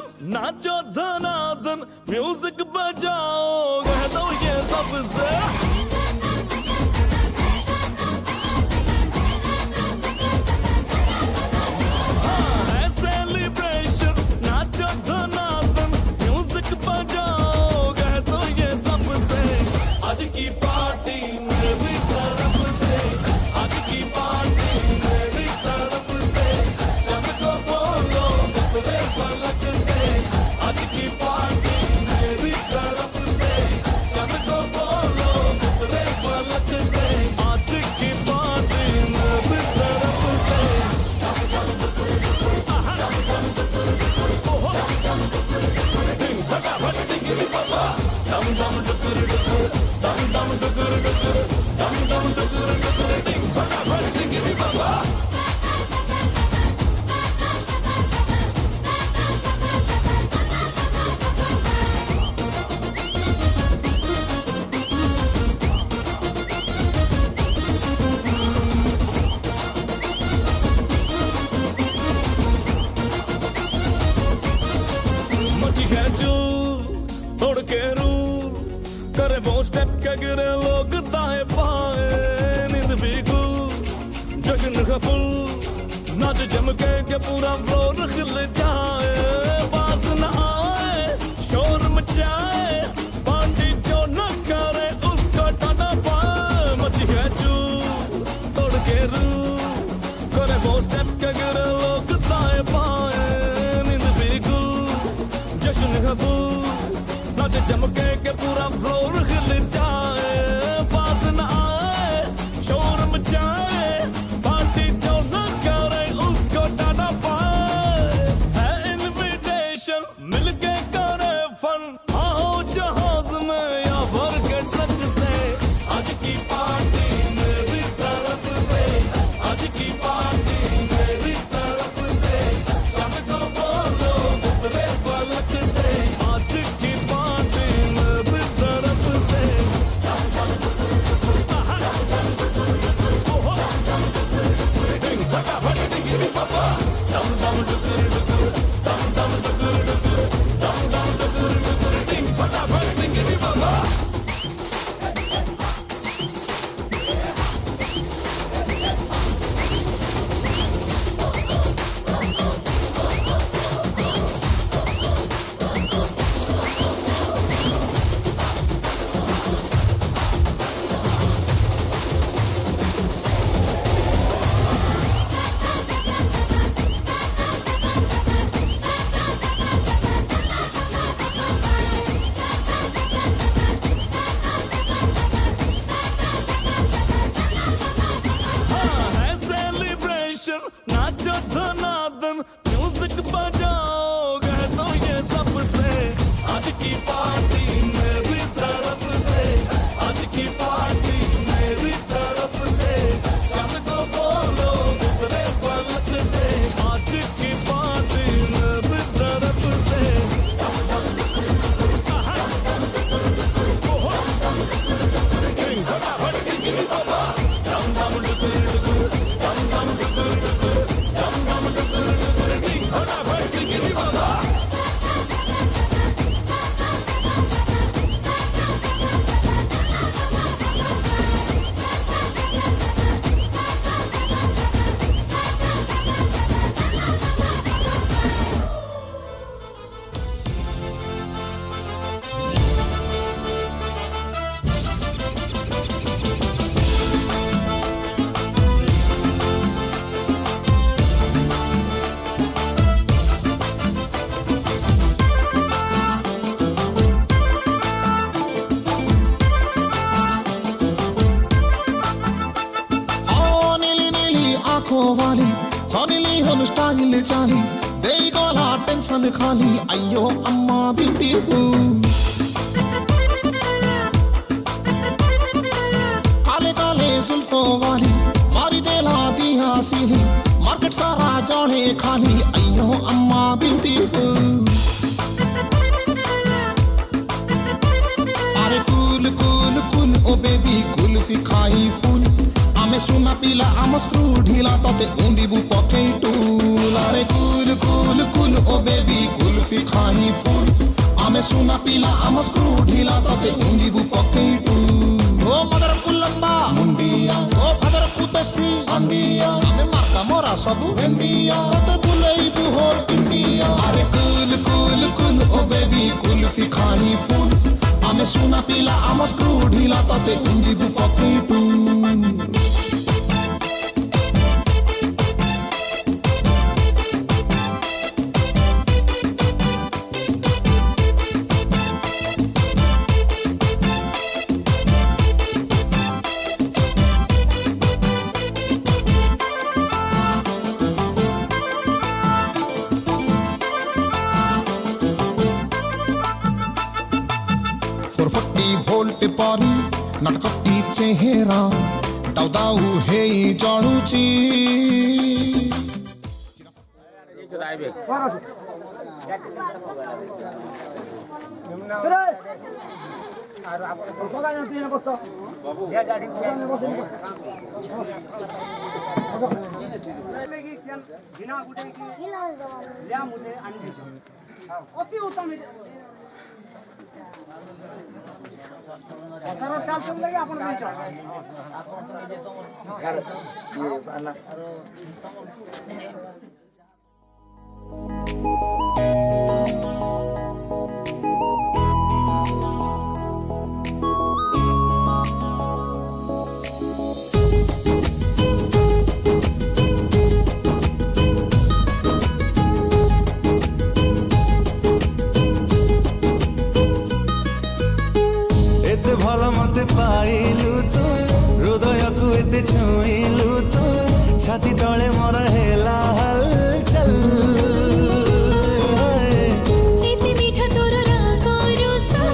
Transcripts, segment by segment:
celebration नाचो धनाधन music बजाओ कह दो ये सबसे तोड़ के रूल करे वो स्टेप के गिरे लोग दाएं बाएं नींद भी गुल जश्न का फुल नाच जम के पूरा फ्लोर खिल जाए बाज न आए शोर मचाए पार्टी जो न करे उसको टाटा पाए मची है चूल तोड़ के रूल करे वो स्टेप के गिरे लोग दाएं बाएं नींद भी गुल जश्न का फुल नाच चमके के पूरा फ्लोर हिल जाए बात न आए शोर मचाए पार्टी जो न करे उसको टाटा पाए है इनविटेशन मिलके करे फन आओ जहाज में या भर के ट्रक से आज की पार्टी मेरी तरफ से आज की पार्टी मेरी तरफ से चंद को बोलो उतरे फलक से आज की नाचो धनाधन म्यूजिक बजाओ कह दो ये सबसे आज की पार्टी मेरी तरफ से आज की पार्टी मेरी तरफ से चंद को बोलो उतरे फलक से आज की पार्टी मेरी तरफ से वाली सोनीली होन स्टाइल चाली दे गोला टेंशन खाली अयो अम्मा ब्यूटीफुल काले काले जुल्फों वाली मारी देला दिया सीली मार्केट सारा जाने खाली अयो अम्मा ब्यूटीफुल अरे कूल कूल कूल ओ बेबी कुल्फी खाई फूल सुना पीला आम स्क्रू ढीला तोते उंदी बु पके टूल अरे कूल कूल कूल ओ बेबी कुल्फी कुल्फी खाही फुल आमे सुना पिला आम स्क्रू ढिला तते उंगीबु पकेटू ओ मदर कुलम्बा मुंडिया ओ फादर कुतसी अंडिया आमे मार्का मोरा सबु भेंडिया तते बुलेइबु होल इंडिया अरे कुल कुल कुल ओ बेबी कुल्फी खाही फुल आमे सुना पिला आम स्क्रू ढिला तते उंगीबु पकेटू ভোল্ট পারি নাটকটি চেহারা দাউ দাউ হেই জড়ুচি অতি উত্তম চাল চল লাগে আপনার पाइलु तू हृदय को एते छुइलु तू छाती तले मोर हेला हलचल एते मीठा तोर राग रोसा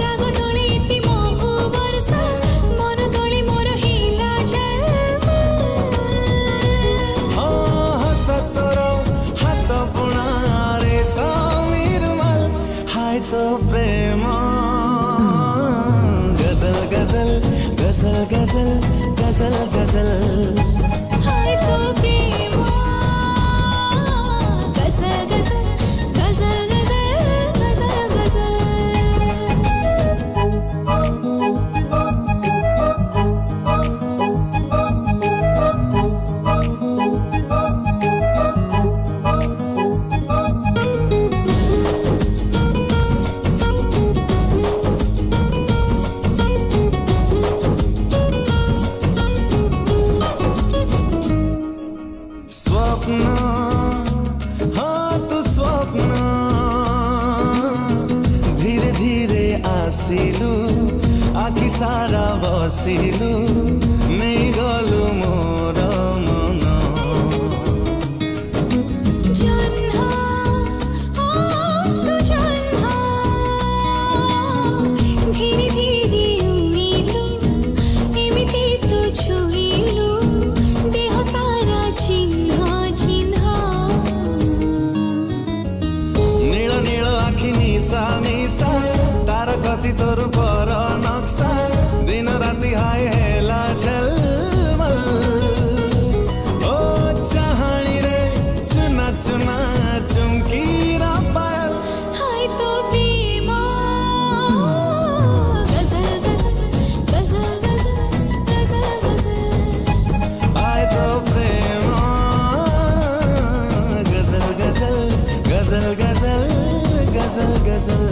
राग तले एते मोह बरसा मन तले मोर हेला झलमल हस तोर हाथ बुणा रे समीर मल हाय तो प्रेम गजल गजल गजल गजल गजल हाय तो प्रेम गजल गजल गजल गजल गजल धीरे धीरे आसिलु आखि सारा बसिलु नहीं गलु मोर मन जन्हा तू जन्हा धीरे धीरे उइलु एमिति तू छुइलु देह सारा चिन्ह चिन्ह नील नील आखि निशा निशा तार कसी तोर पर नक्शा दिन राति हाय हेला झलमल ओ चाहणी रे चुना चुना चुमकी रा पायल हाय तो प्रेम गजल गजल गजल गजल गजल आय तो प्रेम गजल गजल गजल गजल गजल गजल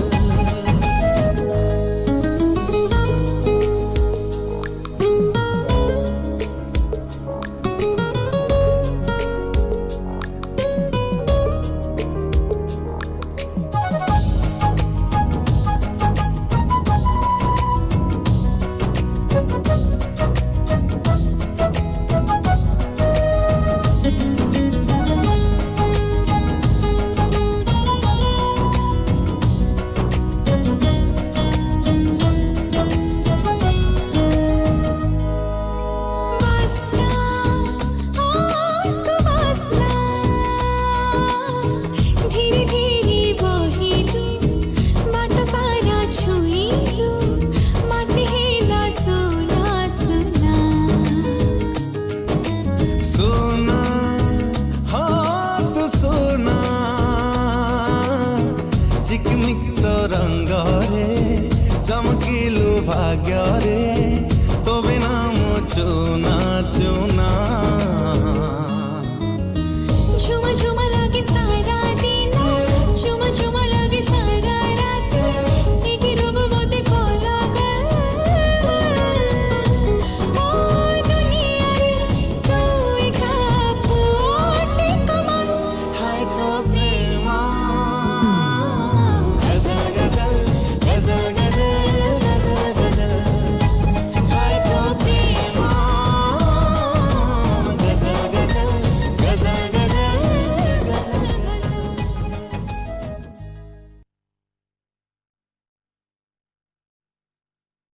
ଦୀପ୍ତ ରଙ୍ଗରେ ଚମକିଲୁ ଭାଗ୍ୟରେ ତୋ ବିନା ମୁଁ ଚୁନା ଚୁନା